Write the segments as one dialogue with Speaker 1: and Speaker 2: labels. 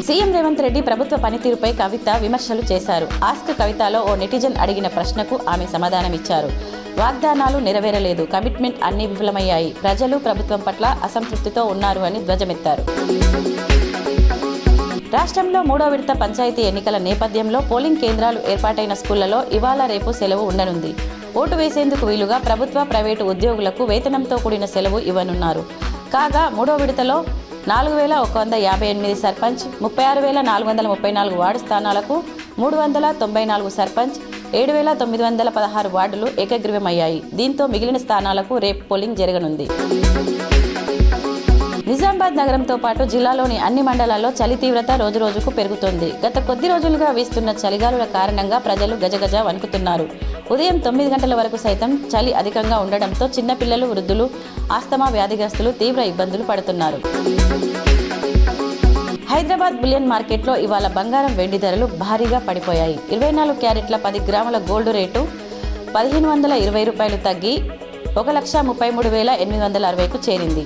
Speaker 1: CM Revanth Reddy ప్రభుత్వ పనితీరుపై కవిత విమర్శలు చేశారు. ఆస్క్ కవితలో ఓ నెటిజన్ అడిగిన ప్రశ్నకు ఆమె సమాధానమిచ్చారు. వాగ్దానాలు నెరవేరలేదు, కమిట్మెంట్ అన్నీ విఫలమయ్యాయి, ప్రజలు ప్రభుత్వం పట్ల అసంతృప్తితో ఉన్నారు అని ధ్వజమెత్తారు. రాష్ట్రంలో 3వ విడత పంచాయతీ ఎన్నికల నేపథ్యంలో పోలింగ్ కేంద్రాలు ఏర్పాటైన స్కూళ్లలో ఇవాళ రేపు సెలవు ఉండనుంది. ఓటు వేసేందుకు వీలుగా ప్రభుత్వ, ప్రైవేటు ఉద్యోగులకు వేతనంతో కూడిన సెలవు ఇవ్వనున్నారు. కాగా 3వ విడతలో 4158 సర్పంచ్, 36,434 వార్డు స్థానాలకు 394 సర్పంచ్, 7,916 వార్డులు ఏకగ్రీవమయ్యాయి. దీంతో మిగిలిన స్థానాలకు రేపు పోలింగ్ జరగనుంది. నిజామాబాద్ నగరంతో పాటు జిల్లాలోని అన్ని మండలాల్లో చలి తీవ్రత రోజురోజుకు పెరుగుతోంది. గత కొద్ది రోజులుగా వీస్తున్న చలిగాలుల కారణంగా ప్రజలు గజగజ వణుకుతున్నారు. ఉదయం 9 గంటల వరకు సైతం చలి అధికంగా ఉండడంతో చిన్నపిల్లలు, వృద్ధులు, ఆస్తమా వ్యాధిగ్రస్తులు తీవ్ర ఇబ్బందులు పడుతున్నారు. హైదరాబాద్ బులియన్ మార్కెట్లో ఇవాళ బంగారం, వెండి ధరలు భారీగా పడిపోయాయి. 24 క్యారెట్ల 10 గ్రాముల గోల్డ్ రేటు 1,520 రూపాయలు తగ్గి 1,33,860కు చేరింది.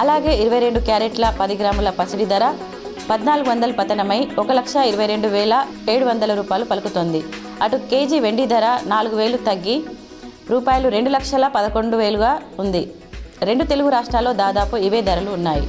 Speaker 1: అలాగే 22 క్యారెట్ల 10 గ్రాముల పసిడి ధర 1,400 పతనమై 1,22,700 రూపాయలు పలుకుతోంది. అటు కేజీ వెండి ధర 4,000 తగ్గి రూపాయలు 2,11,000గా ఉంది. 2 తెలుగు రాష్ట్రాల్లో దాదాపు ఇవే ధరలు ఉన్నాయి.